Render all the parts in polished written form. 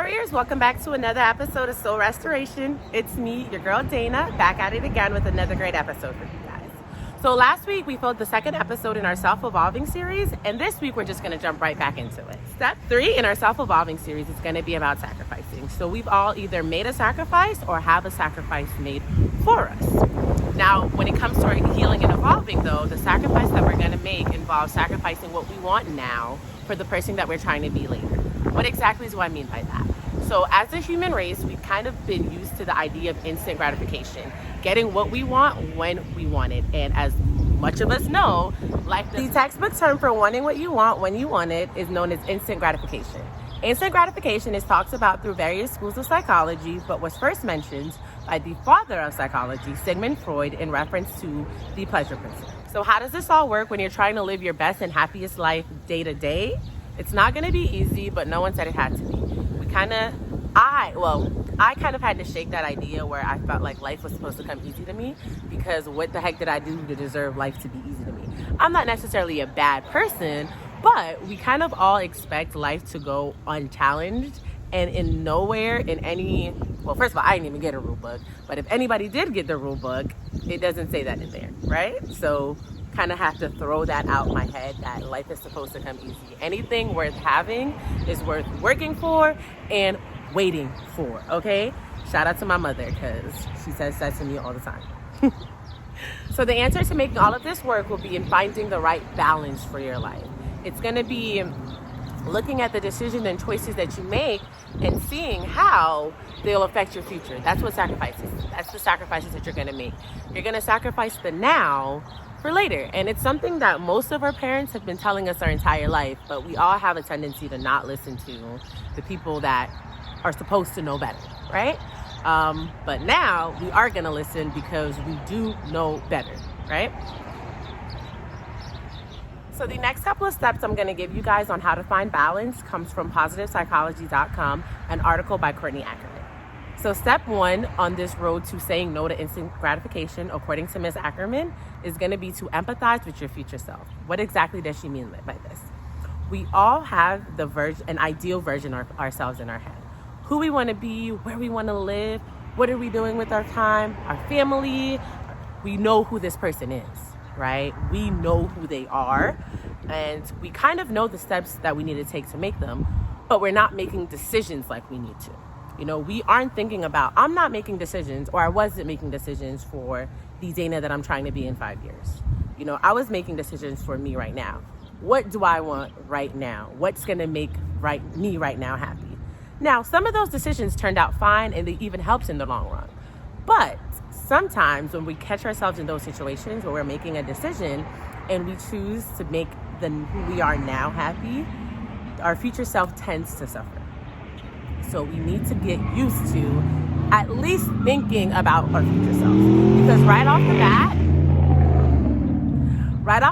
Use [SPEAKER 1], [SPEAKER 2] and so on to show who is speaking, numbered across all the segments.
[SPEAKER 1] warriors, welcome back to another episode of Soul Restoration. It's me, your girl Dana, back at it again with another great episode for you guys. So last week we filmed the second episode in our self-evolving series, and this week we're just going to jump right back into it. Step 3 in our self-evolving series is going to be about sacrificing. So we've all either made a sacrifice or have a sacrifice made for us. Now, when it comes to our healing and evolving though, the sacrifice that we're going to make involves sacrificing what we want now for the person that we're trying to be later. What exactly do I mean by that? So as a human race, we've kind of been used to the idea of instant gratification, getting what we want when we want it. And as much of us know, like the textbook term for wanting what you want when you want it is known as instant gratification. Instant gratification is talked about through various schools of psychology, but was first mentioned by the father of psychology, Sigmund Freud, in reference to the pleasure principle. So how does this all work when you're trying to live your best and happiest life day to day? It's not going to be easy, but no one said it had to be. I kind of had to shake that idea where I felt like life was supposed to come easy to me, because what the heck did I do to deserve life to be easy to me? I'm not necessarily a bad person, but we kind of all expect life to go unchallenged, and in nowhere in any, well, first of all, I didn't even get a rule book, but if anybody did get the rule book, it doesn't say that in there, right? So kind of have to throw that out in my head that life is supposed to come easy. Anything worth having is worth working for and waiting for, okay? Shout out to my mother, because she says that to me all the time. So the answer to making all of this work will be in finding the right balance for your life. It's going to be looking at the decisions and choices that you make and seeing how they'll affect your future. That's what sacrifice is. That's the sacrifices that you're going to make. You're going to sacrifice the now for later. And it's something that most of our parents have been telling us our entire life, but we all have a tendency to not listen to the people that are supposed to know better, right? But now we are going to listen because we do know better, right? So the next couple of steps I'm going to give you guys on how to find balance comes from positivepsychology.com, an article by Courtney Ackerman. So step 1 on this road to saying no to instant gratification, according to Ms. Ackerman, is going to be to empathize with your future self. What exactly does she mean by this? We all have an ideal version of ourselves in our head. Who we want to be, where we want to live, what are we doing with our time, our family. We know who this person is, right? We know who they are, and we kind of know the steps that we need to take to make them, but we're not making decisions like we need to. You know, we aren't thinking about, I'm not making decisions, or I wasn't making decisions for the Dana that I'm trying to be in 5 years. You know, I was making decisions for me right now. What do I want right now? What's going to make me right now happy? Now, some of those decisions turned out fine, and they even helped in the long run. But sometimes when we catch ourselves in those situations where we're making a decision and we choose to make who we are now happy, our future self tends to suffer. So we need to get used to at least thinking about our future selves. Because right off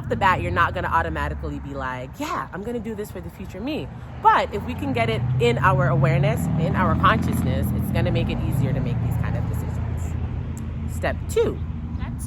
[SPEAKER 1] the bat, you're not going to automatically be like, yeah, I'm going to do this for the future me. But if we can get it in our awareness, in our consciousness, it's going to make it easier to make these kind of decisions. Step 2,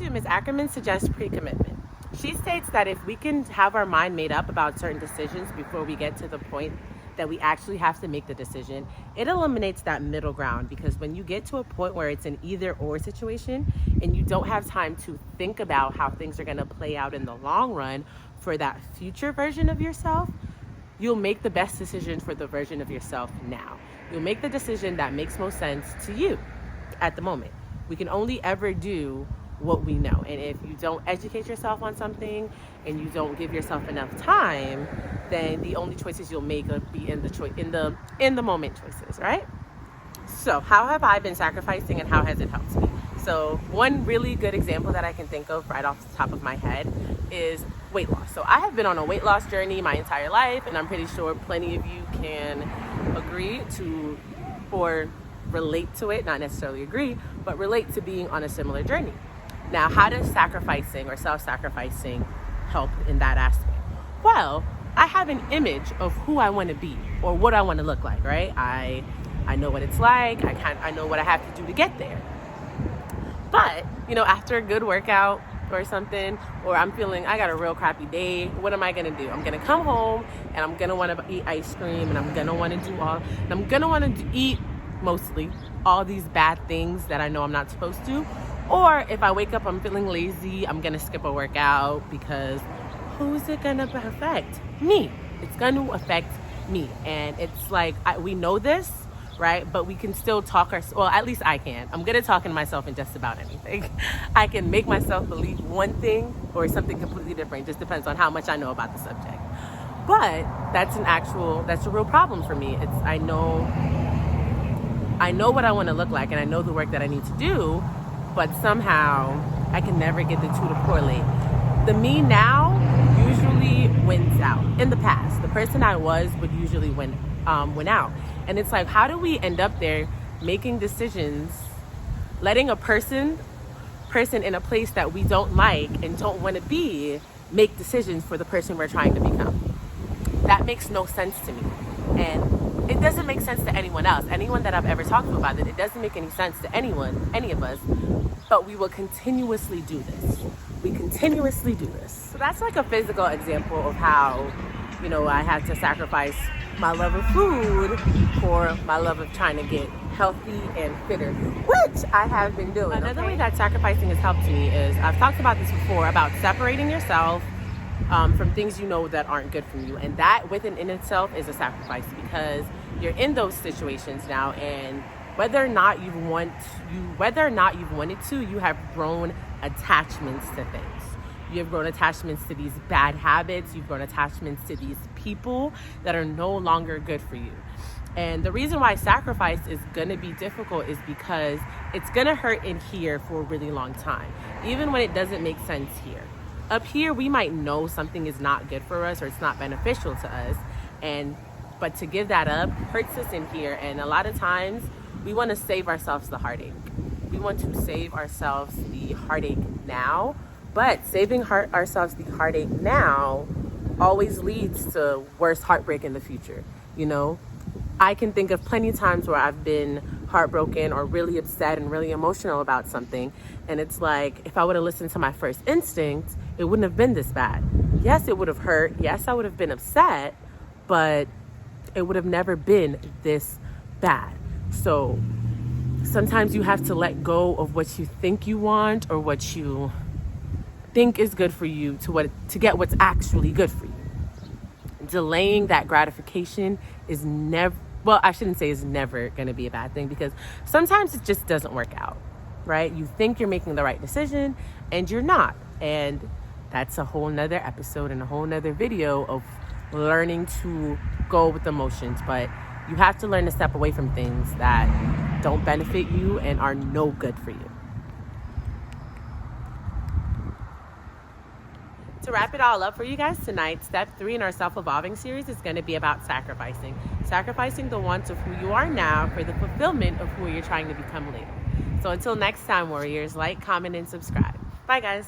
[SPEAKER 1] Ms. Ackerman suggests pre-commitment. She states that if we can have our mind made up about certain decisions before we get to the point that we actually have to make the decision, it eliminates that middle ground, because when you get to a point where it's an either or situation and you don't have time to think about how things are going to play out in the long run for that future version of yourself, you'll make the best decision for the version of yourself now. You'll make the decision that makes most sense to you at the moment. We can only ever do what we know. And if you don't educate yourself on something and you don't give yourself enough time, then the only choices you'll make will be in the moment choices, right? So how have I been sacrificing and how has it helped me? So one really good example that I can think of right off the top of my head is weight loss. So I have been on a weight loss journey my entire life, and I'm pretty sure plenty of you can agree to or relate to it, not necessarily agree, but relate to being on a similar journey. Now, how does sacrificing or self-sacrificing help in that aspect? Well, I have an image of who I want to be or what I want to look like, right? I know what it's like. I know what I have to do to get there. But, you know, after a good workout or something, or I'm feeling I got a real crappy day, what am I going to do? I'm going to come home and and I'm gonna want to eat ice cream, and I'm gonna want to eat mostly all these bad things that I know I'm not supposed to. Or if I wake up, I'm feeling lazy, I'm gonna skip a workout, because who's it gonna affect? Me. It's gonna affect me. And it's like, we know this, right? But we can still talk well, at least I can. I'm good at talking to myself in just about anything. I can make myself believe one thing or something completely different. Just depends on how much I know about the subject. But that's a real problem for me. I know what I want to look like, and I know the work that I need to do, but somehow I can never get the two to correlate. The me now usually wins out. In the past, the person I was would usually win out. And it's like, how do we end up there making decisions, letting a person in a place that we don't like and don't want to be make decisions for the person we're trying to become? That makes no sense to me. And it doesn't make sense to anyone else. Anyone that I've ever talked to about it doesn't make any sense to any of us. But we will continuously do this. So that's like a physical example of how, I had to sacrifice my love of food for my love of trying to get healthy and fitter, which I have been doing. Another way that sacrificing has helped me is, I've talked about this before, about separating yourself from things that aren't good for you. And that within in itself is a sacrifice, because you're in those situations now, and whether or not you've wanted to, you have grown attachments to things. You have grown attachments to these bad habits. You've grown attachments to these people that are no longer good for you. And the reason why sacrifice is going to be difficult is because it's going to hurt in here for a really long time, even when it doesn't make sense here. Up here, we might know something is not good for us or it's not beneficial to us, but to give that up hurts us in here. And a lot of times, we want to save ourselves the heartache. We want to save ourselves the heartache now, but saving ourselves the heartache now always leads to worse heartbreak in the future. I can think of plenty of times where I've been heartbroken or really upset and really emotional about something. And it's like, if I would have listened to my first instinct, it wouldn't have been this bad. Yes, it would have hurt. Yes, I would have been upset, but it would have never been this bad. So sometimes you have to let go of what you think you want or what you think is good for you to get what's actually good for you. Delaying that gratification is never going to be a bad thing, because sometimes it just doesn't work out, right? You think you're making the right decision and you're not. And that's a whole nother episode and a whole nother video of learning to go with emotions. But you have to learn to step away from things that don't benefit you and are no good for you. To wrap it all up for you guys tonight, step 3 in our self-evolving series is going to be about sacrificing the wants of who you are now for the fulfillment of who you're trying to become later. So until next time, warriors, like, comment, and subscribe. Bye, guys.